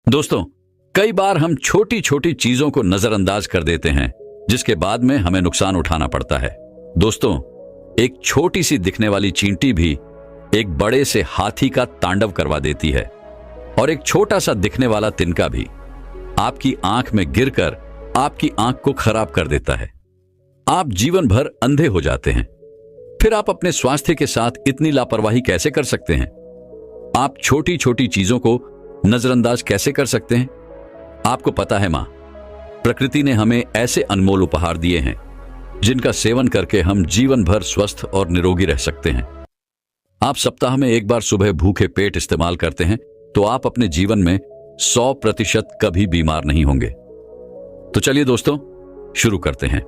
दोस्तों, कई बार हम छोटी छोटी चीजों को नजरअंदाज कर देते हैं जिसके बाद में हमें नुकसान उठाना पड़ता है। दोस्तों, एक छोटी सी दिखने वाली चींटी भी एक बड़े से हाथी का तांडव करवा देती है और एक छोटा सा दिखने वाला तिनका भी आपकी आंख में गिरकर आपकी आंख को खराब कर देता है। आप जीवन भर अंधे हो जाते हैं। फिर आप अपने स्वास्थ्य के साथ इतनी लापरवाही कैसे कर सकते हैं? आप छोटी छोटी चीजों को नजरअंदाज कैसे कर सकते हैं? आपको पता है मां, प्रकृति ने हमें ऐसे अनमोल उपहार दिए हैं जिनका सेवन करके हम जीवन भर स्वस्थ और निरोगी रह सकते हैं। आप सप्ताह में एक बार सुबह भूखे पेट इस्तेमाल करते हैं तो आप अपने जीवन में 100% कभी बीमार नहीं होंगे। तो चलिए दोस्तों, शुरू करते हैं।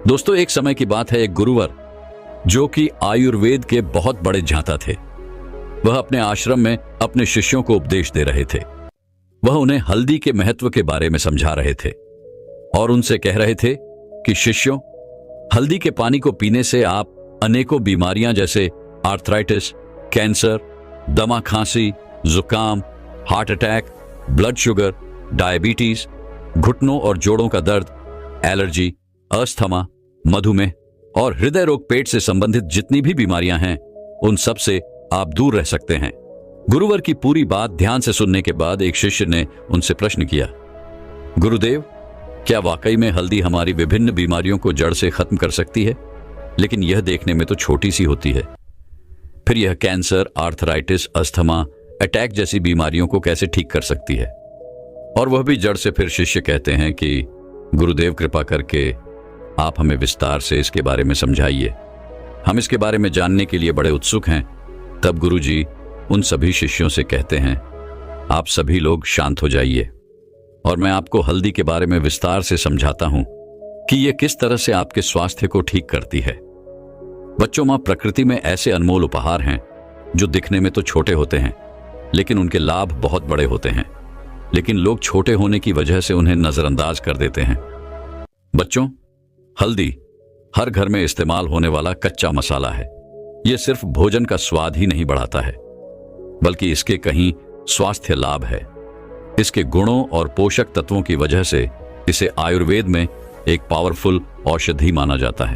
दोस्तों, एक समय की बात है, एक गुरुवर जो कि आयुर्वेद के बहुत बड़े जानता थे, वह अपने आश्रम में अपने शिष्यों को उपदेश दे रहे थे। वह उन्हें हल्दी के महत्व के बारे में समझा रहे थे और उनसे कह रहे थे कि शिष्यों, हल्दी के पानी को पीने से आप अनेकों बीमारियां जैसे आर्थराइटिस, कैंसर, दमा खांसी, जुकाम, heart attack, blood sugar, diabetes, घुटनों और जोड़ों का दर्द, एलर्जी, अस्थमा, मधुमेह और हृदय रोग, पेट से संबंधित जितनी भी बीमारियां हैं उन सब से आप दूर रह सकते हैं। गुरुवर की पूरी बात ध्यान से सुनने के बाद एक शिष्य ने उनसे प्रश्न किया, गुरुदेव, क्या वाकई में हल्दी हमारी विभिन्न बीमारियों को जड़ से खत्म कर सकती है? लेकिन यह देखने में तो छोटी सी होती है। फिर यह कैंसर, आर्थराइटिस, अस्थमा, अटैक जैसी बीमारियों को कैसे ठीक कर सकती है? और वह भी जड़ से। फिर शिष्य कहते हैं कि गुरुदेव, कृपा करके आप हमें विस्तार से इसके बारे में समझाइए, हम इसके बारे में जानने के लिए बड़े उत्सुक हैं। तब गुरुजी उन सभी शिष्यों से कहते हैं, आप सभी लोग शांत हो जाइए और मैं आपको हल्दी के बारे में विस्तार से समझाता हूं कि यह किस तरह से आपके स्वास्थ्य को ठीक करती है। बच्चों, मां, प्रकृति में ऐसे अनमोल उपहार हैं जो दिखने में तो छोटे होते हैं लेकिन उनके लाभ बहुत बड़े होते हैं, लेकिन लोग छोटे होने की वजह से उन्हें नजरअंदाज कर देते हैं। बच्चों, हल्दी हर घर में इस्तेमाल होने वाला कच्चा मसाला है। यह सिर्फ भोजन का स्वाद ही नहीं बढ़ाता है, बल्कि इसके कहीं स्वास्थ्य लाभ है। इसके गुणों और पोषक तत्वों की वजह से इसे आयुर्वेद में एक पावरफुल औषधि माना जाता है।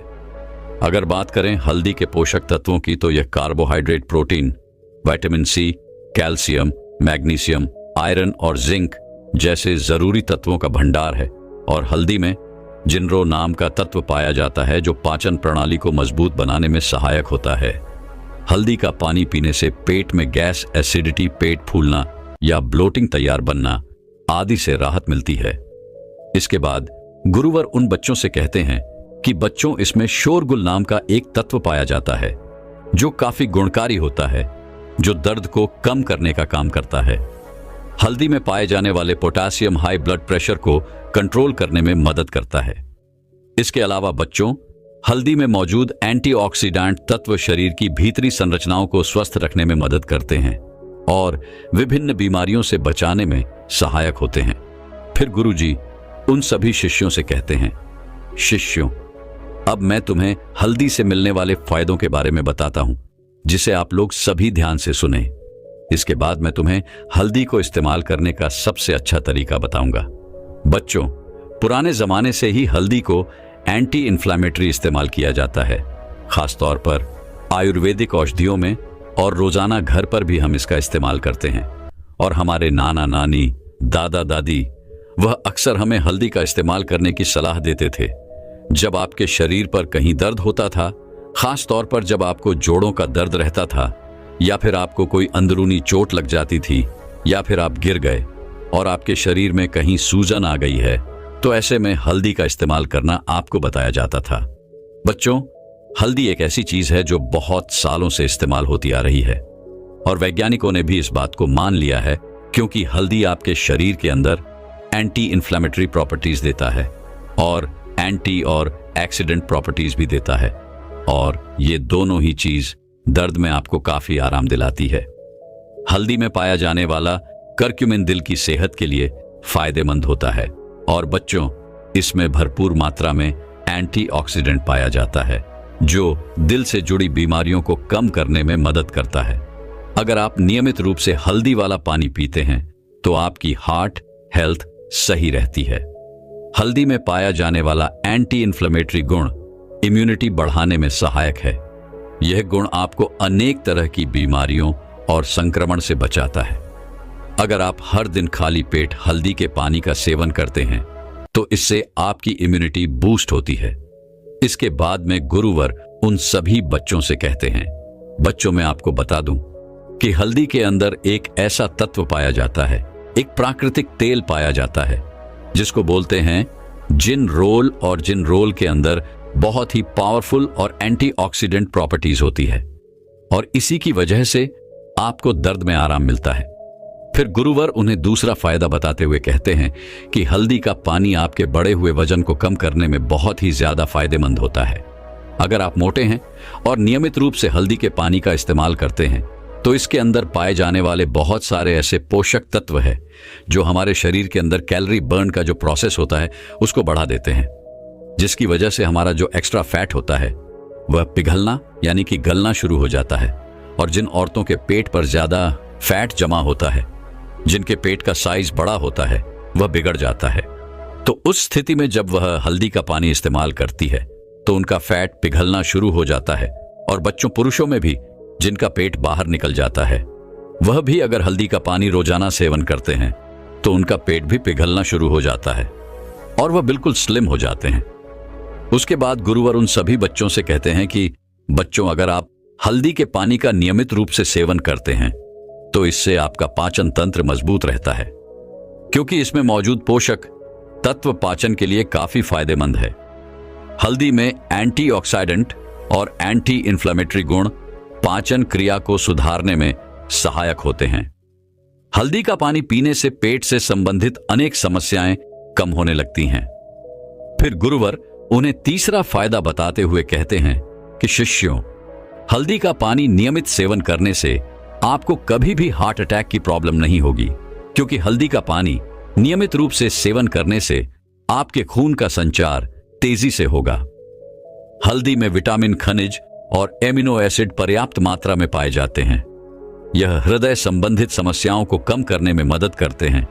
अगर बात करें हल्दी के पोषक तत्वों की, तो यह carbohydrate, protein, vitamin C, calcium, magnesium, iron और जिंक जैसे जरूरी तत्वों का भंडार है। और हल्दी में जिनरो नाम का तत्व पाया जाता है जो पाचन प्रणाली को मजबूत बनाने में सहायक होता है। हल्दी का पानी पीने से पेट में गैस, एसिडिटी, पेट फूलना या ब्लोटिंग तैयार बनना आदि से राहत मिलती है। इसके बाद गुरुवर उन बच्चों से कहते हैं कि बच्चों, इसमें शोरगुल नाम का एक तत्व पाया जाता है जो काफी गुणकारी होता है, जो दर्द को कम करने का काम करता है। हल्दी में पाए जाने वाले पोटेशियम हाई ब्लड प्रेशर को कंट्रोल करने में मदद करता है। इसके अलावा बच्चों, हल्दी में मौजूद एंटीऑक्सीडेंट तत्व शरीर की भीतरी संरचनाओं को स्वस्थ रखने में मदद करते हैं और विभिन्न बीमारियों से बचाने में सहायक होते हैं। फिर गुरुजी उन सभी शिष्यों से कहते हैं, शिष्यों, अब मैं तुम्हें हल्दी से मिलने वाले फायदों के बारे में बताता हूं, जिसे आप लोग सभी ध्यान से सुने। इसके बाद मैं तुम्हें हल्दी को इस्तेमाल करने का सबसे अच्छा तरीका बताऊंगा। बच्चों, पुराने जमाने से ही हल्दी को एंटी इन्फ्लेमेटरी इस्तेमाल किया जाता है, खासतौर पर आयुर्वेदिक औषधियों में, और रोजाना घर पर भी हम इसका इस्तेमाल करते हैं। और हमारे नाना नानी, दादा दादी, वह अक्सर हमें हल्दी का इस्तेमाल करने की सलाह देते थे जब आपके शरीर पर कहीं दर्द होता था, खासतौर पर जब आपको जोड़ों का दर्द रहता था, या फिर आपको कोई अंदरूनी चोट लग जाती थी, या फिर आप गिर गए और आपके शरीर में कहीं सूजन आ गई है, तो ऐसे में हल्दी का इस्तेमाल करना आपको बताया जाता था। बच्चों, हल्दी एक ऐसी चीज है जो बहुत सालों से इस्तेमाल होती आ रही है और वैज्ञानिकों ने भी इस बात को मान लिया है, क्योंकि हल्दी आपके शरीर के अंदर एंटी इन्फ्लेमेटरी प्रॉपर्टीज देता है और एंटी और एक्सीडेंट प्रॉपर्टीज भी देता है, और ये दोनों ही चीज दर्द में आपको काफी आराम दिलाती है। हल्दी में पाया जाने वाला करक्यूमिन दिल की सेहत के लिए फायदेमंद होता है, और बच्चों, इसमें भरपूर मात्रा में एंटीऑक्सीडेंट पाया जाता है जो दिल से जुड़ी बीमारियों को कम करने में मदद करता है। अगर आप नियमित रूप से हल्दी वाला पानी पीते हैं तो आपकी हार्ट हेल्थ सही रहती है। हल्दी में पाया जाने वाला एंटी इन्फ्लेमेटरी गुण इम्यूनिटी बढ़ाने में सहायक है। यह गुण आपको अनेक तरह की बीमारियों और संक्रमण से बचाता है। अगर आप हर दिन खाली पेट हल्दी के पानी का सेवन करते हैं तो इससे आपकी इम्यूनिटी बूस्ट होती है। इसके बाद में गुरुवर उन सभी बच्चों से कहते हैं, बच्चों मैं आपको बता दूं कि हल्दी के अंदर एक ऐसा तत्व पाया जाता है, एक प्राकृतिक तेल पाया जाता है जिसको बोलते हैं जिनरोल, और जिनरोल के अंदर बहुत ही पावरफुल और एंटीऑक्सीडेंट प्रॉपर्टीज होती है और इसी की वजह से आपको दर्द में आराम मिलता है। फिर गुरुवर उन्हें दूसरा फायदा बताते हुए कहते हैं कि हल्दी का पानी आपके बढ़े हुए वजन को कम करने में बहुत ही ज्यादा फायदेमंद होता है। अगर आप मोटे हैं और नियमित रूप से हल्दी के पानी का इस्तेमाल करते हैं तो इसके अंदर पाए जाने वाले बहुत सारे ऐसे पोषक तत्व हैं जो हमारे शरीर के अंदर कैलोरी बर्न का जो प्रोसेस होता है उसको बढ़ा देते हैं, जिसकी वजह से हमारा जो एक्स्ट्रा फैट होता है वह पिघलना यानी कि गलना शुरू हो जाता है। और जिन औरतों के पेट पर ज्यादा फैट जमा होता है, जिनके पेट का साइज बड़ा होता है, वह बिगड़ जाता है। तो उस स्थिति में जब वह हल्दी का पानी इस्तेमाल करती है तो उनका फैट पिघलना शुरू हो जाता है। और बच्चों, पुरुषों में भी जिनका पेट बाहर निकल जाता है, वह भी अगर हल्दी का पानी रोजाना सेवन करते हैं तो उनका पेट भी पिघलना शुरू हो जाता है और वह बिल्कुल स्लिम हो जाते हैं। उसके बाद गुरुवर उन सभी बच्चों से कहते हैं कि बच्चों, अगर आप हल्दी के पानी का नियमित रूप से सेवन करते हैं तो इससे आपका पाचन तंत्र मजबूत रहता है, क्योंकि इसमें मौजूद पोषक तत्व पाचन के लिए काफी फायदेमंद है। हल्दी में एंटीऑक्सीडेंट और एंटी इन्फ्लेमेटरी गुण पाचन क्रिया को सुधारने में सहायक होते हैं। हल्दी का पानी पीने से पेट से संबंधित अनेक समस्याएं कम होने लगती हैं। फिर गुरुवर उन्हें तीसरा फायदा बताते हुए कहते हैं कि शिष्यों, हल्दी का पानी नियमित सेवन करने से आपको कभी भी हार्ट अटैक की प्रॉब्लम नहीं होगी, क्योंकि हल्दी का पानी नियमित रूप से सेवन करने से आपके खून का संचार तेजी से होगा। हल्दी में विटामिन, खनिज और एमिनो एसिड पर्याप्त मात्रा में पाए जाते हैं। यह हृदय संबंधित समस्याओं को कम करने में मदद करते हैं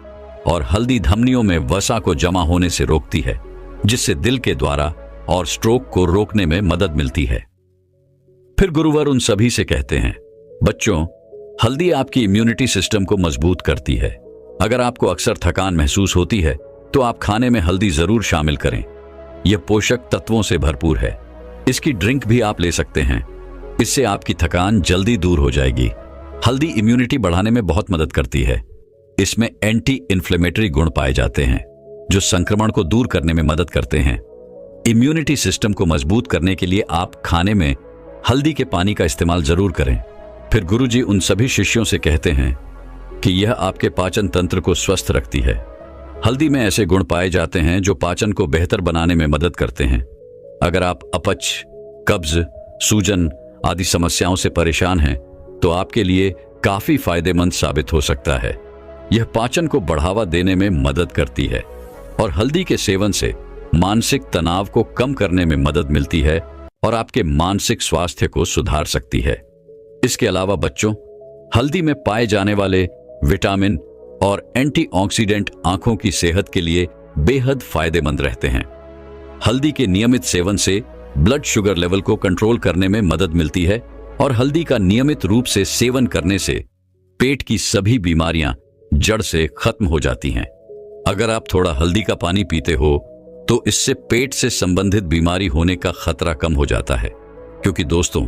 और हल्दी धमनियों में वसा को जमा होने से रोकती है, जिससे दिल के द्वारा और स्ट्रोक को रोकने में मदद मिलती है। फिर गुरुवर उन सभी से कहते हैं, बच्चों, हल्दी आपकी इम्यूनिटी सिस्टम को मजबूत करती है। अगर आपको अक्सर थकान महसूस होती है तो आप खाने में हल्दी जरूर शामिल करें। यह पोषक तत्वों से भरपूर है। इसकी ड्रिंक भी आप ले सकते हैं। इससे आपकी थकान जल्दी दूर हो जाएगी। हल्दी इम्यूनिटी बढ़ाने में बहुत मदद करती है। इसमें एंटी इन्फ्लेमेटरी गुण पाए जाते हैं जो संक्रमण को दूर करने में मदद करते हैं। इम्यूनिटी सिस्टम को मजबूत करने के लिए आप खाने में हल्दी के पानी का इस्तेमाल जरूर करें। फिर गुरुजी उन सभी शिष्यों से कहते हैं कि यह आपके पाचन तंत्र को स्वस्थ रखती है। हल्दी में ऐसे गुण पाए जाते हैं जो पाचन को बेहतर बनाने में मदद करते हैं। अगर आप अपच, कब्ज, सूजन आदि समस्याओं से परेशान हैं तो आपके लिए काफी फायदेमंद साबित हो सकता है। यह पाचन को बढ़ावा देने में मदद करती है और हल्दी के सेवन से मानसिक तनाव को कम करने में मदद मिलती है और आपके मानसिक स्वास्थ्य को सुधार सकती है। इसके अलावा बच्चों, हल्दी में पाए जाने वाले विटामिन और एंटीऑक्सीडेंट आंखों की सेहत के लिए बेहद फायदेमंद रहते हैं। हल्दी के नियमित सेवन से ब्लड शुगर लेवल को कंट्रोल करने में मदद मिलती है और हल्दी का नियमित रूप से सेवन करने से पेट की सभी बीमारियां जड़ से खत्म हो जाती हैं। अगर आप थोड़ा हल्दी का पानी पीते हो तो इससे पेट से संबंधित बीमारी होने का खतरा कम हो जाता है, क्योंकि दोस्तों,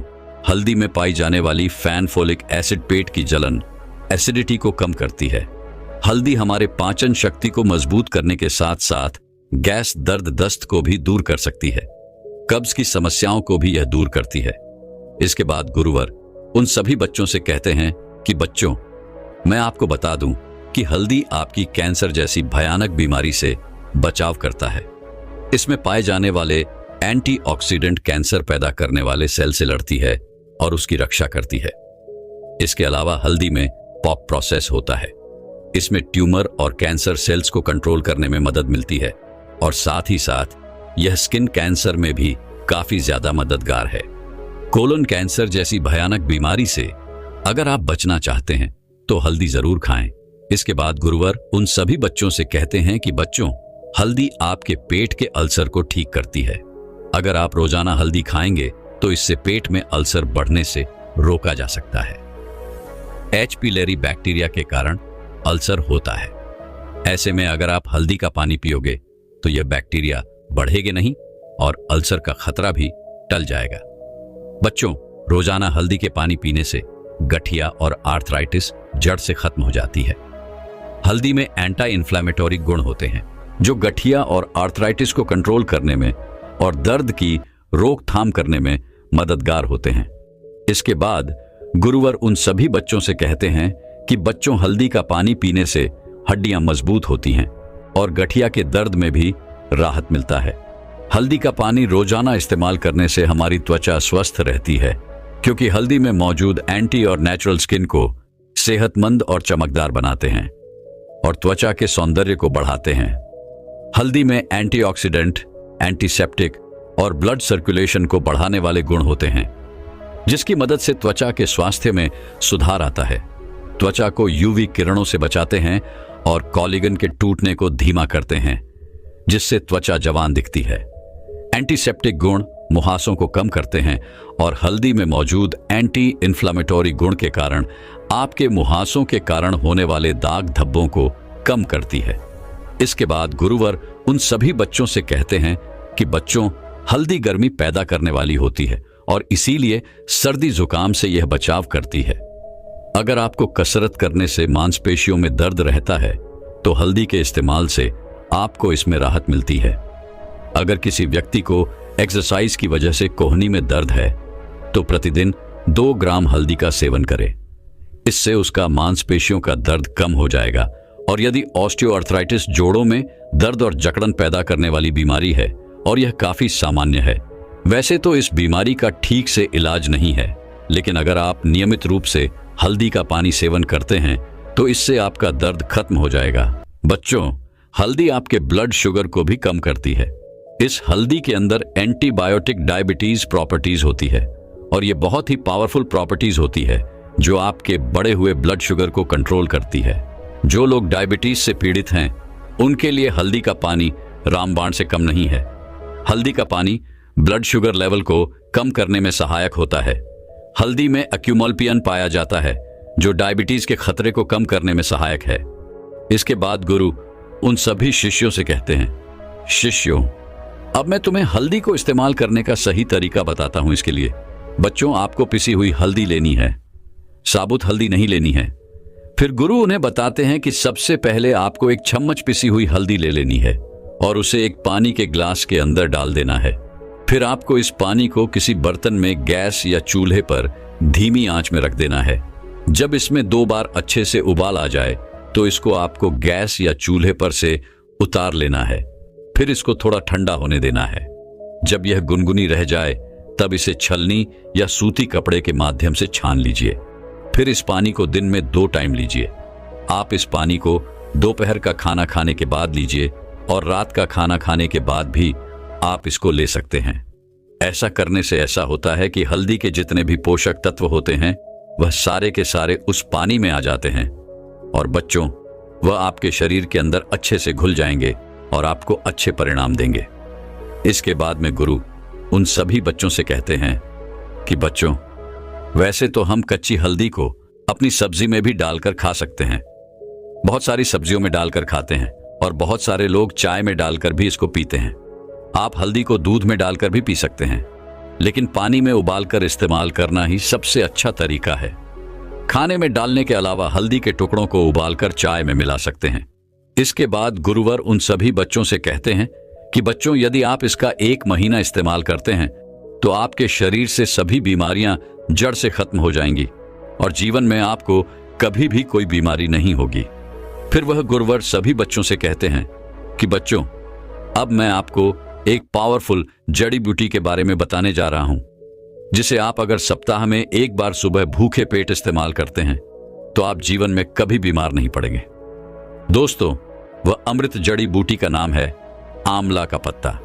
हल्दी में पाई जाने वाली फैनफोलिक एसिड पेट की जलन, एसिडिटी को कम करती है। हल्दी हमारे पाचन शक्ति को मजबूत करने के साथ साथ गैस, दर्द, दस्त को भी दूर कर सकती है। कब्ज की समस्याओं को भी यह दूर करती है। इसके बाद गुरुवर उन सभी बच्चों से कहते हैं कि बच्चों, मैं आपको बता दूं कि हल्दी आपकी कैंसर जैसी भयानक बीमारी से बचाव करता है। इसमें पाए जाने वाले एंटीऑक्सीडेंट कैंसर पैदा करने वाले सेल से लड़ती है और उसकी रक्षा करती है। इसके अलावा हल्दी में पॉप प्रोसेस होता है। इसमें ट्यूमर और कैंसर सेल्स को कंट्रोल करने में मदद मिलती है और साथ ही साथ यह स्किन कैंसर में भी काफी ज्यादा मददगार है। कोलन कैंसर जैसी भयानक बीमारी से अगर आप बचना चाहते हैं तो हल्दी जरूर खाएं। इसके बाद गुरुवर उन सभी बच्चों से कहते हैं कि बच्चों, हल्दी आपके पेट के अल्सर को ठीक करती है। अगर आप रोजाना हल्दी खाएंगे तो इससे पेट में अल्सर बढ़ने से रोका जा सकता है। एच पिलेरी बैक्टीरिया के कारण अल्सर होता है। ऐसे में अगर आप हल्दी का पानी पियोगे तो यह बैक्टीरिया बढ़ेगा नहीं और अल्सर का खतरा भी टल जाएगा। बच्चों, रोजाना हल्दी के पानी पीने से गठिया और आर्थराइटिस जड़ से खत्म हो जाती है। हल्दी में एंटी इन्फ्लेमेटरी गुण होते हैं जो गठिया और आर्थराइटिस को कंट्रोल करने में और दर्द की रोकथाम करने में मददगार होते हैं। इसके बाद गुरुवर उन सभी बच्चों से कहते हैं कि बच्चों, हल्दी का पानी पीने से हड्डियां मजबूत होती हैं और गठिया के दर्द में भी राहत मिलता है। हल्दी का पानी रोजाना इस्तेमाल करने से हमारी त्वचा स्वस्थ रहती है क्योंकि हल्दी में मौजूद एंटी और नेचुरल स्किन को सेहतमंद और चमकदार बनाते हैं और त्वचा के सौंदर्य को बढ़ाते हैं। हल्दी में एंटीऑक्सीडेंट, एंटीसेप्टिक और ब्लड सर्कुलेशन को बढ़ाने वाले गुण होते हैं जिसकी मदद से त्वचा के स्वास्थ्य में सुधार आता है। त्वचा को यूवी किरणों से बचाते हैं और कोलेजन के टूटने को धीमा करते हैं जिससे त्वचा जवान दिखती है। एंटीसेप्टिक गुण मुहासों को कम करते हैं और हल्दी में मौजूद एंटी इन्फ्लेमेटरी गुण के कारण आपके मुहासों के कारण होने वाले दाग धब्बों को कम करती है। इसके बाद गुरुवर उन सभी बच्चों से कहते हैं कि बच्चों, हल्दी गर्मी पैदा करने वाली होती है और इसीलिए सर्दी जुकाम से यह बचाव करती है। अगर आपको कसरत करने से मांसपेशियों में दर्द रहता है तो हल्दी के इस्तेमाल से आपको इसमें राहत मिलती है। अगर किसी व्यक्ति को एक्सरसाइज की वजह से कोहनी में दर्द है तो प्रतिदिन 2 ग्राम हल्दी का सेवन करें। इससे उसका मांसपेशियों का दर्द कम हो जाएगा। और यदि ऑस्टियोआर्थराइटिस जोड़ों में दर्द और जकड़न पैदा करने वाली बीमारी है और यह काफी सामान्य है, वैसे तो इस बीमारी का ठीक से इलाज नहीं है, लेकिन अगर आप नियमित रूप से हल्दी का पानी सेवन करते हैं तो इससे आपका दर्द खत्म हो जाएगा। बच्चों, हल्दी आपके ब्लड शुगर को भी कम करती है। इस हल्दी के अंदर एंटीबायोटिक डायबिटीज प्रॉपर्टीज होती है और ये बहुत ही पावरफुल प्रॉपर्टीज होती है जो आपके बढ़े हुए ब्लड शुगर को कंट्रोल करती है। जो लोग डायबिटीज से पीड़ित हैं उनके लिए हल्दी का पानी रामबाण से कम नहीं है। हल्दी का पानी ब्लड शुगर लेवल को कम करने में सहायक होता है। हल्दी में एक्यूमोल्पियन पाया जाता है जो डायबिटीज के खतरे को कम करने में सहायक है। इसके बाद गुरु उन सभी शिष्यों से कहते हैं, शिष्यों, अब मैं तुम्हें हल्दी को इस्तेमाल करने का सही तरीका बताता हूं। इसके लिए बच्चों, आपको पिसी हुई हल्दी लेनी है, साबुत हल्दी नहीं लेनी है। फिर गुरु उन्हें बताते हैं कि सबसे पहले आपको 1 चम्मच पिसी हुई हल्दी ले लेनी है और उसे एक पानी के ग्लास के अंदर डाल देना है। फिर आपको इस पानी को किसी बर्तन में गैस या चूल्हे पर धीमी आंच में रख देना है। जब इसमें 2 बार अच्छे से उबाल आ जाए तो इसको आपको गैस या चूल्हे पर से उतार लेना है। फिर इसको थोड़ा ठंडा होने देना है। जब यह गुनगुनी रह जाए तब इसे छलनी या सूती कपड़े के माध्यम से छान लीजिए। फिर इस पानी को दिन में 2 टाइम लीजिए। आप इस पानी को दोपहर का खाना खाने के बाद लीजिए और रात का खाना खाने के बाद भी आप इसको ले सकते हैं। ऐसा करने से ऐसा होता है कि हल्दी के जितने भी पोषक तत्व होते हैं वह सारे के सारे उस पानी में आ जाते हैं और बच्चों, वह आपके शरीर के अंदर अच्छे से घुल जाएंगे और आपको अच्छे परिणाम देंगे। इसके बाद में गुरु उन सभी बच्चों से कहते हैं कि बच्चों, वैसे तो हम कच्ची हल्दी को अपनी सब्जी में भी डालकर खा सकते हैं। बहुत सारी सब्जियों में डालकर खाते हैं और बहुत सारे लोग चाय में डालकर भी इसको पीते हैं। आप हल्दी को दूध में डालकर भी पी सकते हैं, लेकिन पानी में उबालकर इस्तेमाल करना ही सबसे अच्छा तरीका है। खाने में डालने के अलावा हल्दी के टुकड़ों को उबालकर चाय में मिला सकते हैं। इसके बाद गुरुवर उन सभी बच्चों से कहते हैं कि बच्चों, यदि आप इसका 1 महीना इस्तेमाल करते हैं तो आपके शरीर से सभी बीमारियां जड़ से खत्म हो जाएंगी और जीवन में आपको कभी भी कोई बीमारी नहीं होगी। फिर वह गुरुवर सभी बच्चों से कहते हैं कि बच्चों, अब मैं आपको एक पावरफुल जड़ी बूटी के बारे में बताने जा रहा हूं, जिसे आप अगर सप्ताह में 1 बार सुबह भूखे पेट इस्तेमाल करते हैं तो आप जीवन में कभी बीमार नहीं पड़ेंगे। दोस्तों, वह अमृत जड़ी बूटी का नाम है आंवला का पत्ता।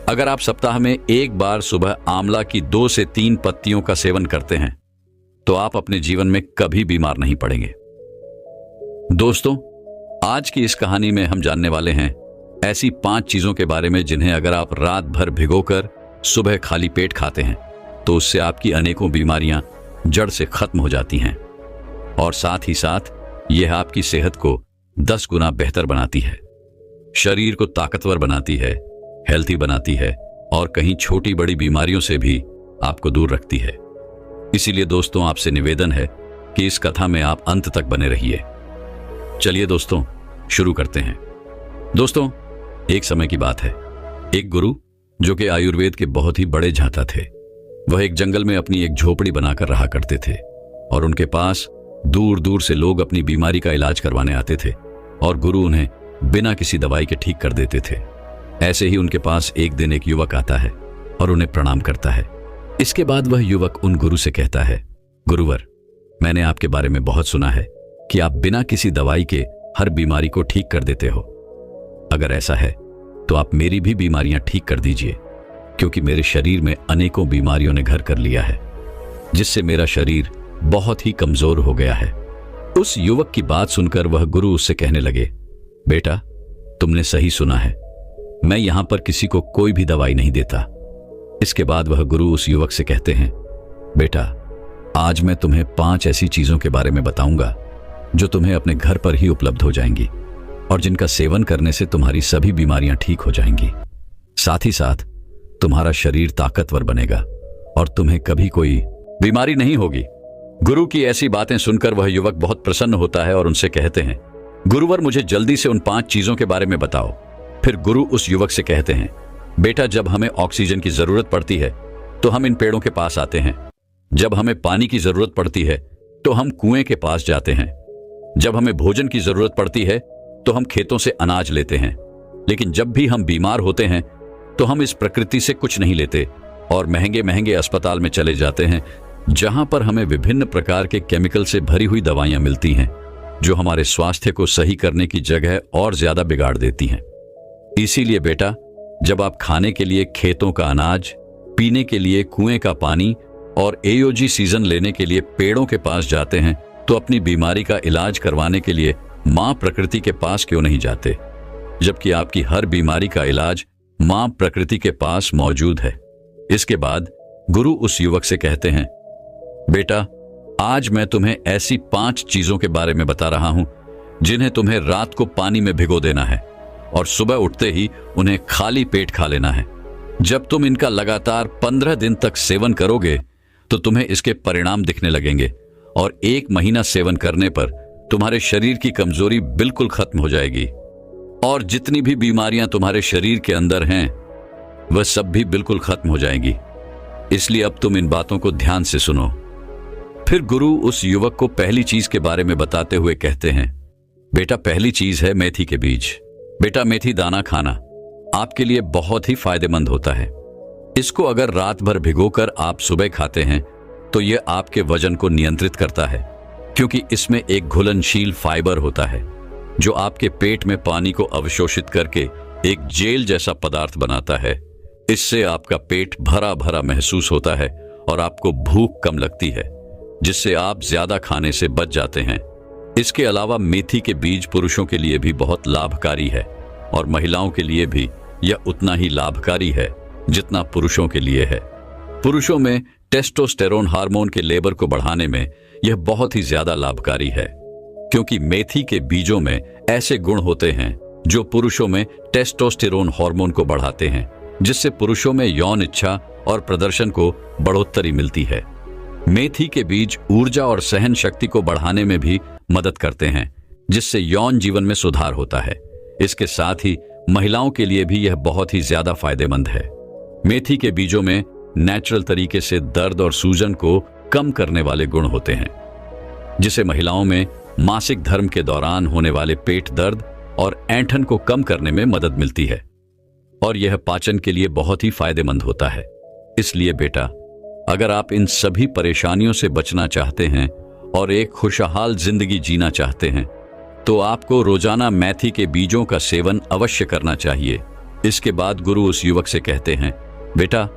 अगर आप सप्ताह में 1 बार सुबह आंवला की 2 से 3 पत्तियों का सेवन करते हैं तो आप अपने जीवन में कभी बीमार नहीं पड़ेंगे। दोस्तों, आज की इस कहानी में हम जानने वाले हैं ऐसी 5 चीजों के बारे में जिन्हें अगर आप रात भर भिगोकर सुबह खाली पेट खाते हैं तो उससे आपकी अनेकों बीमारियां जड़ से खत्म हो जाती हैं और साथ ही साथ यह आपकी सेहत को 10 गुना बेहतर बनाती है, शरीर को ताकतवर बनाती है, हेल्थी बनाती है और कहीं छोटी बड़ी बीमारियों से भी आपको दूर रखती है। इसीलिए दोस्तों, आपसे निवेदन है कि इस कथा में आप अंत तक बने रहिए। चलिए दोस्तों, शुरू करते हैं। दोस्तों, एक समय की बात है। एक गुरु जो कि आयुर्वेद के बहुत ही बड़े झांता थे, वह एक जंगल में अपनी एक झोपड़ी बनाकर रहा करते थे और उनके पास दूर दूर से लोग अपनी बीमारी का इलाज करवाने आते थे और गुरु उन्हें बिना किसी दवाई के ठीक कर देते थे। ऐसे ही उनके पास एक दिन एक युवक आता है और उन्हें प्रणाम करता है। इसके बाद वह युवक उन गुरु से कहता है, गुरुवर, मैंने आपके बारे में बहुत सुना है कि आप बिना किसी दवाई के हर बीमारी को ठीक कर देते हो। अगर ऐसा है तो आप मेरी भी बीमारियां ठीक कर दीजिए, क्योंकि मेरे शरीर में अनेकों बीमारियों ने घर कर लिया है, जिससे मेरा शरीर बहुत ही कमजोर हो गया है। उस युवक की बात सुनकर वह गुरु उससे कहने लगे, बेटा, तुमने सही सुना है, मैं यहां पर किसी को कोई भी दवाई नहीं देता। इसके बाद वह गुरु उस युवक से कहते हैं, बेटा, आज मैं तुम्हें 5 ऐसी चीजों के बारे में बताऊंगा जो तुम्हें अपने घर पर ही उपलब्ध हो जाएंगी और जिनका सेवन करने से तुम्हारी सभी बीमारियां ठीक हो जाएंगी। साथ ही साथ तुम्हारा शरीर ताकतवर बनेगा और तुम्हें कभी कोई बीमारी नहीं होगी। गुरु की ऐसी बातें सुनकर वह युवक बहुत प्रसन्न होता है और उनसे कहते हैं, गुरुवर, मुझे जल्दी से उन 5 चीजों के बारे में बताओ। फिर गुरु उस युवक से कहते हैं, बेटा, जब हमें ऑक्सीजन की जरूरत पड़ती है तो हम इन पेड़ों के पास आते हैं। जब हमें पानी की जरूरत पड़ती है तो हम कुएं के पास जाते हैं। जब हमें भोजन की जरूरत पड़ती है तो हम खेतों से अनाज लेते हैं। लेकिन जब भी हम बीमार होते हैं तो हम इस प्रकृति से कुछ नहीं लेते और महंगे महंगे अस्पताल में चले जाते हैं, जहां पर हमें विभिन्न प्रकार के केमिकल से भरी हुई दवाइयां मिलती हैं, जो हमारे स्वास्थ्य को सही करने की जगह और ज्यादा बिगाड़ देती हैं। इसीलिए बेटा, जब आप खाने के लिए खेतों का अनाज, पीने के लिए कुएं का पानी और एओजी सीजन लेने के लिए पेड़ों के पास जाते हैं, तो अपनी बीमारी का इलाज करवाने के लिए मां प्रकृति के पास क्यों नहीं जाते, जबकि आपकी हर बीमारी का इलाज मां प्रकृति के पास मौजूद है। इसके बाद गुरु उस युवक से कहते हैं, बेटा, आज मैं तुम्हें ऐसी 5 चीजों के बारे में बता रहा हूं जिन्हें तुम्हें रात को पानी में भिगो देना है और सुबह उठते ही उन्हें खाली पेट खा लेना है। जब तुम इनका लगातार 15 दिन तक सेवन करोगे तो तुम्हें इसके परिणाम दिखने लगेंगे और 1 महीना सेवन करने पर तुम्हारे शरीर की कमजोरी बिल्कुल खत्म हो जाएगी और जितनी भी बीमारियां तुम्हारे शरीर के अंदर हैं वह सब भी बिल्कुल खत्म हो जाएंगी। इसलिए अब तुम इन बातों को ध्यान से सुनो। फिर गुरु उस युवक को पहली चीज के बारे में बताते हुए कहते हैं, बेटा, पहली चीज है मेथी के बीज। बेटा, मेथी दाना खाना आपके लिए बहुत ही फायदेमंद होता है। इसको अगर रात भर भिगोकर आप सुबह खाते हैं तो यह आपके वजन को नियंत्रित करता है, क्योंकि इसमें एक घुलनशील फाइबर होता है जो आपके पेट में पानी को अवशोषित करके एक जेल जैसा पदार्थ बनाता है। इससे आपका पेट भरा भरा महसूस होता है और आपको भूख कम लगती है, जिससे आप ज्यादा खाने से बच जाते हैं। इसके अलावा मेथी के बीज पुरुषों के लिए भी बहुत लाभकारी है और महिलाओं के लिए भी यह उतना ही लाभकारी है जितना पुरुषों के लिए है। पुरुषों में टेस्टोस्टेरोन हार्मोन के लेवल को बढ़ाने में यह बहुत ही ज्यादा लाभकारी है, क्योंकि मेथी के बीजों में ऐसे गुण होते हैं जो पुरुषों में टेस्टोस्टेरोन हार्मोन को बढ़ाते हैं, जिससे पुरुषों में यौन इच्छा और प्रदर्शन को बढ़ोतरी मिलती है। मेथी के बीज ऊर्जा और सहन शक्ति को बढ़ाने में भी मदद करते हैं, जिससे यौन जीवन में सुधार होता है। इसके साथ ही महिलाओं के लिए भी यह बहुत ही ज्यादा फायदेमंद है। मेथी के बीजों में नेचुरल तरीके से दर्द और सूजन को कम करने वाले गुण होते हैं, जिसे महिलाओं में मासिक धर्म के दौरान होने वाले पेट दर्द और ऐंठन को कम करने में मदद मिलती है और यह पाचन के लिए बहुत ही फायदेमंद होता है। इसलिए बेटा, अगर आप इन सभी परेशानियों से बचना चाहते हैं और एक खुशहाल जिंदगी जीना चाहते हैं तो आपको रोजाना मेथी के बीजों का सेवन अवश्य करना चाहिए। इसके बाद गुरु उस युवक से कहते हैं, बेटा,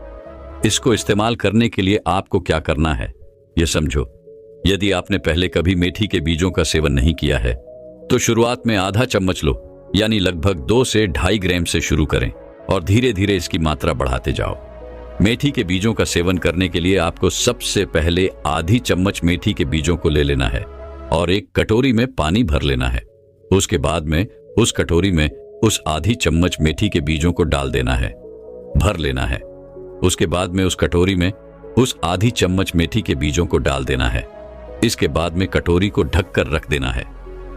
इसको इस्तेमाल करने के लिए आपको क्या करना है यह समझो। यदि आपने पहले कभी मेथी के बीजों का सेवन नहीं किया है तो शुरुआत में आधा चम्मच लो, यानी लगभग 2 से 2.5 ग्राम से शुरू करें और धीरे धीरे इसकी मात्रा बढ़ाते जाओ। मेथी के बीजों का सेवन करने के लिए आपको सबसे पहले आधी चम्मच मेथी के बीजों को ले लेना है और एक कटोरी में पानी भर लेना है। उसके बाद में उस कटोरी में उस आधी चम्मच मेथी के बीजों को डाल देना है, भर लेना है। उसके बाद में उस कटोरी में उस आधी चम्मच मेथी के बीजों को डाल देना है। इसके बाद में कटोरी को ढककर रख देना है।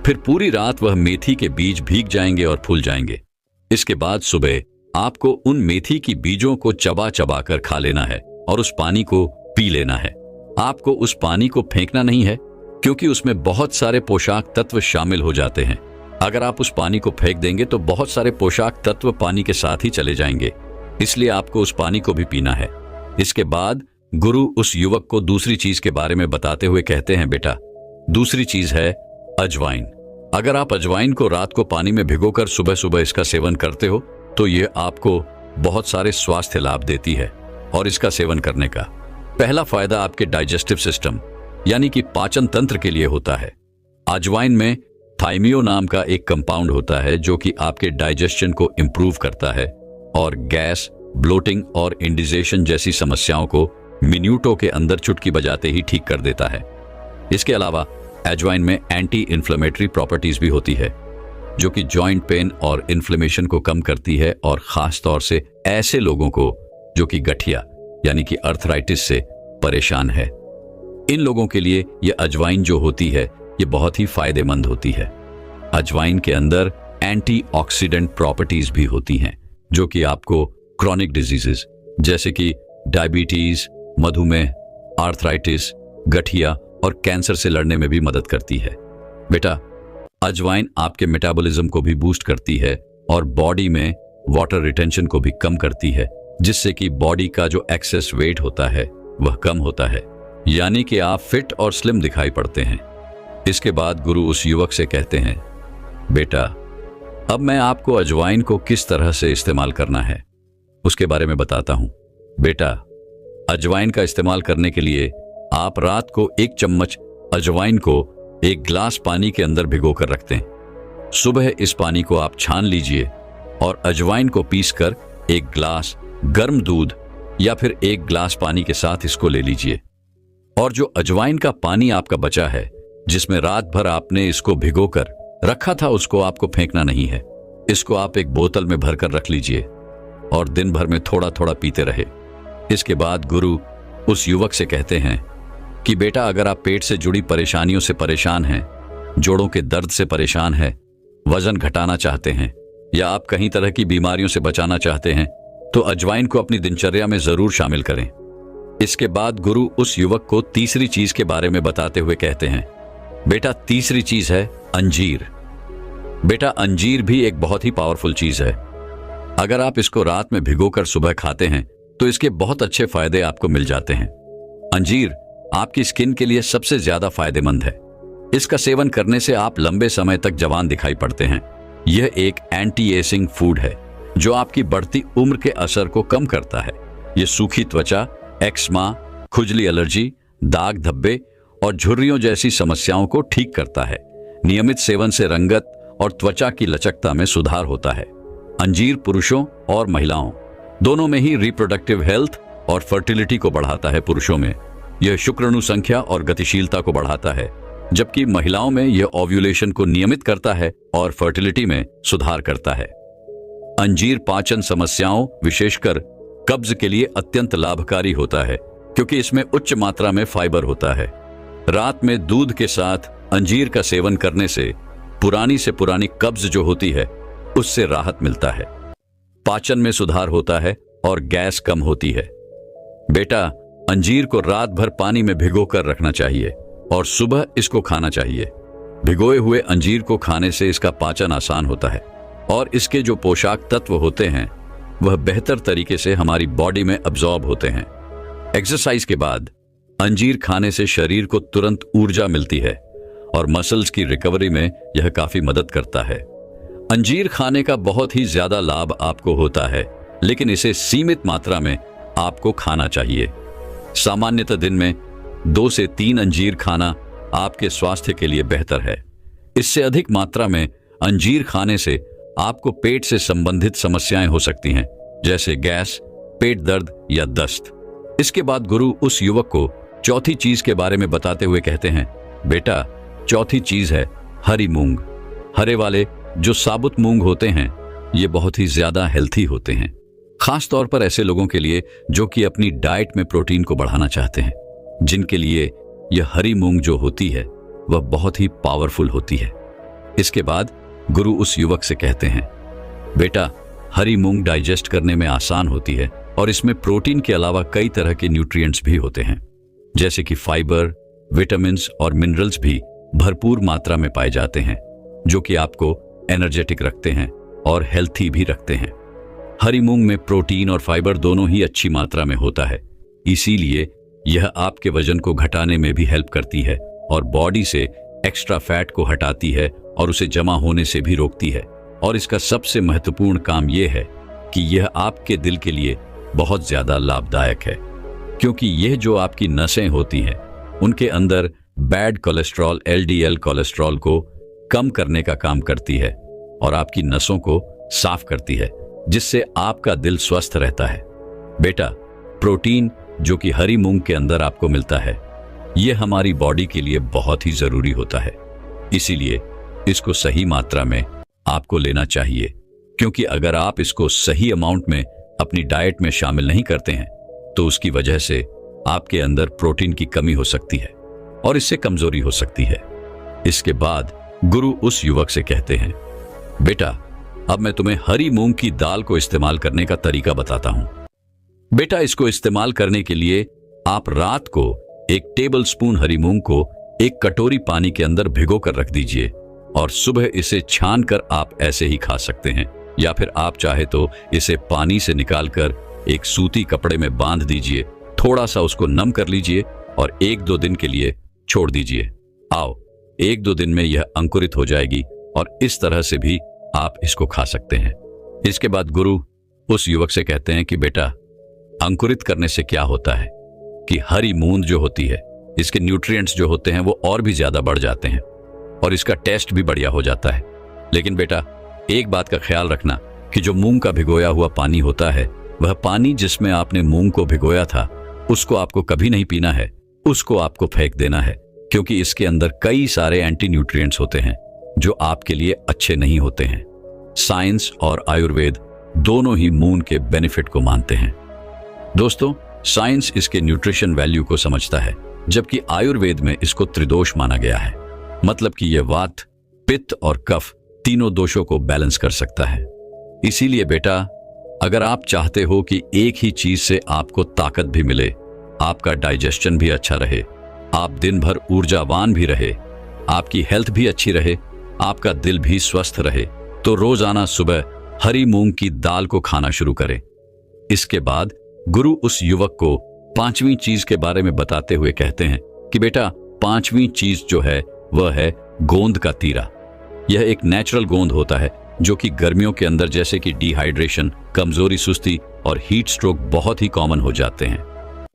फिर पूरी रात वह मेथी के बीज भीग जाएंगे और फूल जाएंगे। इसके बाद सुबह आपको उन मेथी की बीजों को चबा चबा कर खा लेना है और उस पानी को पी लेना है। आपको उस पानी को फेंकना नहीं है, क्योंकि उसमें बहुत सारे पोषक तत्व शामिल हो जाते हैं। अगर आप उस पानी को फेंक देंगे तो बहुत सारे पोषक तत्व पानी के साथ ही चले जाएंगे, इसलिए आपको उस पानी को भी पीना है। इसके बाद गुरु उस युवक को दूसरी चीज के बारे में बताते हुए कहते हैं, बेटा, दूसरी चीज है अजवाइन। अगर आप अजवाइन को रात को पानी में भिगोकर सुबह सुबह इसका सेवन करते हो तो यह आपको बहुत सारे स्वास्थ्य लाभ देती है। और इसका सेवन करने का पहला फायदा आपके डाइजेस्टिव सिस्टम यानी कि पाचन तंत्र के लिए होता है। अजवाइन में थाइमियो नाम का एक कंपाउंड होता है जो कि आपके डाइजेशन को इंप्रूव करता है और गैस, ब्लोटिंग और इंडिजेशन जैसी समस्याओं को मिनटों के अंदर चुटकी बजाते ही ठीक कर देता है। इसके अलावा अजवाइन में एंटी इन्फ्लेमेटरी प्रॉपर्टीज भी होती है जो कि जॉइंट पेन और इन्फ्लेमेशन को कम करती है, और खास तौर से ऐसे लोगों को जो कि गठिया यानी कि अर्थराइटिस से परेशान है। इन लोगों के लिए यह अजवाइन जो होती है ये बहुत ही फायदेमंद होती है। अजवाइन के अंदर एंटीऑक्सीडेंट प्रॉपर्टीज भी होती हैं जो कि आपको क्रॉनिक डिजीजेस जैसे कि डायबिटीज, मधुमेह, आर्थराइटिस, गठिया और कैंसर से लड़ने में भी मदद करती है। बेटा, अजवाइन आपके मेटाबॉलिज्म को भी बूस्ट करती है और बॉडी में वाटर रिटेंशन को भी कम करती है, जिससे कि बॉडी का जो एक्सेस वेट होता है वह कम होता है, यानी कि आप फिट और स्लिम दिखाई पड़ते हैं। इसके बाद गुरु उस युवक से कहते हैं, बेटा, अब मैं आपको अजवाइन को किस तरह से इस्तेमाल करना है उसके बारे में बताता हूं। बेटा, अजवाइन का इस्तेमाल करने के लिए आप रात को 1 चम्मच अजवाइन को 1 गिलास पानी के अंदर भिगोकर रखते हैं। सुबह इस पानी को आप छान लीजिए और अजवाइन को पीसकर 1 गिलास गर्म दूध या फिर 1 गिलास पानी के साथ इसको ले लीजिए। और जो अजवाइन का पानी आपका बचा है, जिसमें रात भर आपने इसको भिगोकर रखा था, उसको आपको फेंकना नहीं है। इसको आप एक बोतल में भरकर रख लीजिए और दिन भर में थोड़ा थोड़ा पीते रहे। इसके बाद गुरु उस युवक से कहते हैं कि बेटा, अगर आप पेट से जुड़ी परेशानियों से परेशान हैं, जोड़ों के दर्द से परेशान हैं, वजन घटाना चाहते हैं या आप कहीं तरह की बीमारियों से बचाना चाहते हैं, तो अजवाइन को अपनी दिनचर्या में जरूर शामिल करें। इसके बाद गुरु उस युवक को तीसरी चीज के बारे में बताते हुए कहते हैं, बेटा, तीसरी चीज है अंजीर। बेटा, अंजीर भी एक बहुत ही पावरफुल चीज है। अगर आप इसको रात में भिगोकर सुबह खाते हैं तो इसके बहुत अच्छे फायदे आपको मिल जाते हैं। अंजीर आपकी स्किन के लिए सबसे ज्यादा फायदेमंद है। इसका सेवन करने से आप लंबे समय तक जवान दिखाई पड़ते हैं। यह एक एंटी एजिंग फूड है जो आपकी बढ़ती उम्र के असर को कम करता है। यह सूखी त्वचा, एक्स्मा, खुजली, एलर्जी, दाग धब्बे और झुर्रियों जैसी समस्याओं को ठीक करता है। नियमित सेवन से रंगत और त्वचा की लचकता में सुधार होता है। अंजीर पुरुषों और महिलाओं दोनों में ही रिप्रोडक्टिव हेल्थ और फर्टिलिटी को बढ़ाता है। पुरुषों में यह शुक्राणु संख्या और गतिशीलता को बढ़ाता है, जबकि महिलाओं में यह ओव्यूलेशन को नियमित करता है और फर्टिलिटी में सुधार करता है। अंजीर पाचन समस्याओं, विशेषकर कब्ज के लिए अत्यंत लाभकारी होता है क्योंकि इसमें उच्च मात्रा में फाइबर होता है। रात में दूध के साथ अंजीर का सेवन करने से पुरानी कब्ज जो होती है उससे राहत मिलता है, पाचन में सुधार होता है और गैस कम होती है। बेटा, अंजीर को रात भर पानी में भिगोकर रखना चाहिए और सुबह इसको खाना चाहिए। भिगोए हुए अंजीर को खाने से इसका पाचन आसान होता है और इसके जो पोषक तत्व होते हैं वह बेहतर तरीके से हमारी बॉडी में अब्जॉर्ब होते हैं। एक्सरसाइज के बाद अंजीर खाने से शरीर को तुरंत ऊर्जा मिलती है और मसल्स की रिकवरी में यह काफी मदद करता है। अंजीर खाने का बहुत ही ज्यादा लाभ आपको होता है, लेकिन इसे सीमित मात्रा में आपको खाना चाहिए। सामान्यतः दिन में 2 से 3 अंजीर खाना आपके स्वास्थ्य के लिए बेहतर है। इससे अधिक मात्रा में अंजीर खाने से आपको पेट से संबंधित समस्याएं हो सकती हैं, जैसे गैस, पेट दर्द या दस्त। इसके बाद गुरु उस युवक को चौथी चीज के बारे में बताते हुए कहते हैं, बेटा, चौथी चीज है हरी मूंग। हरे वाले जो साबुत मूंग होते हैं, ये बहुत ही ज्यादा हेल्थी होते हैं, खास तौर पर ऐसे लोगों के लिए जो कि अपनी डाइट में प्रोटीन को बढ़ाना चाहते हैं, जिनके लिए यह हरी मूंग जो होती है वह बहुत ही पावरफुल होती है। इसके बाद गुरु उस युवक से कहते हैं, बेटा, हरी मूंग डाइजेस्ट करने में आसान होती है और इसमें प्रोटीन के अलावा कई तरह के न्यूट्रिएंट्स भी होते हैं, जैसे कि फाइबर, विटामिन्स और मिनरल्स भी भरपूर मात्रा में पाए जाते हैं, जो कि आपको एनर्जेटिक रखते हैं और हेल्थी भी रखते हैं। हरी मूंग में प्रोटीन और फाइबर दोनों ही अच्छी मात्रा में होता है, इसीलिए यह आपके वजन को घटाने में भी हेल्प करती है और बॉडी से एक्स्ट्रा फैट को हटाती है और उसे जमा होने से भी रोकती है। और इसका सबसे महत्वपूर्ण काम यह है कि यह आपके दिल के लिए बहुत ज्यादा लाभदायक है, क्योंकि यह जो आपकी नसें होती हैं उनके अंदर बैड कोलेस्ट्रॉल LDL कोलेस्ट्रॉल को कम करने का काम करती है और आपकी नसों को साफ करती है, जिससे आपका दिल स्वस्थ रहता है। बेटा, प्रोटीन जो कि हरी मूंग के अंदर आपको मिलता है, यह हमारी बॉडी के लिए बहुत ही जरूरी होता है, इसीलिए इसको सही मात्रा में आपको लेना चाहिए, क्योंकि अगर आप इसको सही अमाउंट में अपनी डाइट में शामिल नहीं करते हैं तो उसकी वजह से आपके अंदर प्रोटीन की कमी हो सकती है और इससे कमजोरी हो सकती है। इसके बाद गुरु उस युवक से कहते हैं, बेटा, अब मैं तुम्हें हरी मूंग की दाल को इस्तेमाल करने का तरीका बताता हूं। बेटा, इसको इस्तेमाल करने के लिए आप रात को 1 टेबल स्पून हरी मूंग को 1 कटोरी पानी के अंदर भिगो कर रख दीजिए और सुबह इसे छान कर आप ऐसे ही खा सकते हैं, या फिर आप चाहे तो इसे पानी से निकालकर एक सूती कपड़े में बांध दीजिए, थोड़ा सा उसको नम कर लीजिए और 1-2 दिन के लिए छोड़ दीजिए। आओ, 1-2 दिन में यह अंकुरित हो जाएगी और इस तरह से भी आप इसको खा सकते हैं। इसके बाद गुरु उस युवक से कहते हैं कि बेटा, अंकुरित करने से क्या होता है कि हरी मूंग जो होती है, इसके न्यूट्रिएंट्स जो होते हैं वो और भी ज्यादा बढ़ जाते हैं और इसका टेस्ट भी बढ़िया हो जाता है। लेकिन बेटा, एक बात का ख्याल रखना कि जो मूंग का भिगोया हुआ पानी होता है, वह पानी जिसमें आपने मूंग को भिगोया था, उसको आपको कभी नहीं पीना है, उसको आपको फेंक देना है, क्योंकि इसके अंदर कई सारे एंटी न्यूट्रिएंट्स होते हैं जो आपके लिए अच्छे नहीं होते हैं। साइंस और आयुर्वेद दोनों ही मूंग के बेनिफिट को मानते हैं। दोस्तों, साइंस इसके न्यूट्रिशन वैल्यू को समझता है, जबकि आयुर्वेद में इसको त्रिदोष माना गया है, मतलब कि यह वात, पित्त और कफ तीनों दोषों को बैलेंस कर सकता है। इसीलिए बेटा, अगर आप चाहते हो कि एक ही चीज से आपको ताकत भी मिले, आपका डाइजेशन भी अच्छा रहे, आप दिन भर ऊर्जावान भी रहे, आपकी हेल्थ भी अच्छी रहे, आपका दिल भी स्वस्थ रहे, तो रोजाना सुबह हरी मूंग की दाल को खाना शुरू करें। इसके बाद गुरु उस युवक को 5वीं चीज के बारे में बताते हुए कहते हैं कि बेटा, 5वीं चीज जो है वह है गोंद का तीरा। यह एक नेचुरल गोंद होता है जो कि गर्मियों के अंदर जैसे कि डिहाइड्रेशन, कमजोरी, सुस्ती और हीट स्ट्रोक बहुत ही कॉमन हो जाते हैं,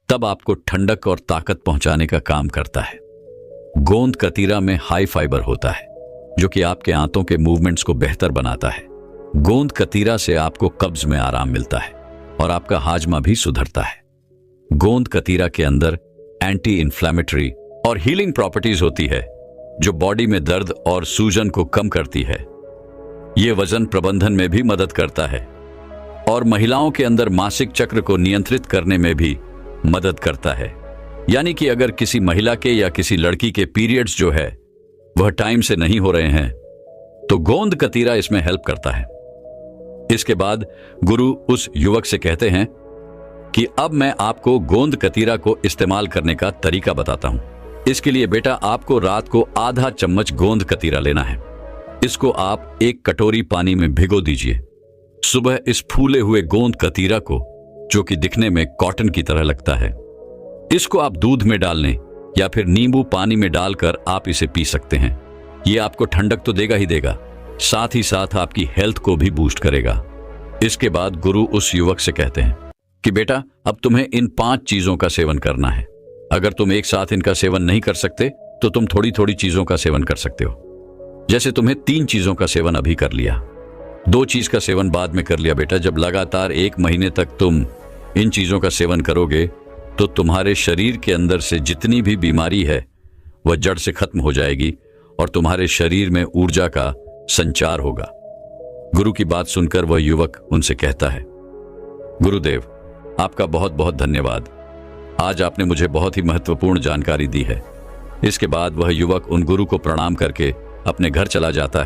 तब आपको ठंडक और ताकत पहुंचाने का काम करता है। गोंद कतीरा में हाई फाइबर होता है जो कि आपके आंतों के मूवमेंट्स को बेहतर बनाता है। गोंद कतीरा से आपको कब्ज में आराम मिलता है और आपका हाजमा भी सुधरता है। गोंद कतीरा के अंदर एंटी इंफ्लेमेटरी और हीलिंग प्रॉपर्टीज होती है जो बॉडी में दर्द और सूजन को कम करती है। यह वजन प्रबंधन में भी मदद करता है और महिलाओं के अंदर मासिक चक्र को नियंत्रित करने में भी मदद करता है। यानी कि अगर किसी महिला के या किसी लड़की के पीरियड्स जो है वह टाइम से नहीं हो रहे हैं तो गोंद कतीरा इसमें हेल्प करता है। इसके बाद गुरु उस युवक से कहते हैं कि अब मैं आपको गोंद कतीरा को इस्तेमाल करने का तरीका बताता हूं। इसके लिए बेटा, आपको रात को आधा चम्मच गोंद कतीरा लेना है। इसको आप 1 कटोरी पानी में भिगो दीजिए। सुबह इस फूले हुए गोंद कतीरा को, जो कि दिखने में कॉटन की तरह लगता है, इसको आप दूध में डाल लें या फिर नींबू पानी में डालकर आप इसे पी सकते हैं। यह आपको ठंडक तो देगा ही देगा, साथ ही साथ आपकी हेल्थ को भी बूस्ट करेगा। इसके बाद गुरु उस युवक से कहते हैं कि बेटा, अब तुम्हें इन 5 चीजों का सेवन करना है। अगर तुम एक साथ इनका सेवन नहीं कर सकते तो तुम थोड़ी थोड़ी चीजों का सेवन कर सकते हो। जैसे तुम्हें 3 चीजों का सेवन अभी कर लिया, 2 चीज का सेवन बाद में कर लिया। बेटा, जब लगातार 1 महीने तक तुम इन चीजों का सेवन करोगे तो तुम्हारे शरीर के अंदर से जितनी भी बीमारी है वह जड़ से खत्म हो जाएगी और तुम्हारे शरीर में ऊर्जा का संचार होगा। गुरु की बात सुनकर वह युवक उनसे कहता है, गुरुदेव, आपका बहुत बहुत धन्यवाद। आज आपने मुझे बहुत ही महत्वपूर्ण जानकारी दी है। इसके बाद वह युवक उन गुरु को प्रणाम करके अपने घर चला जाता है।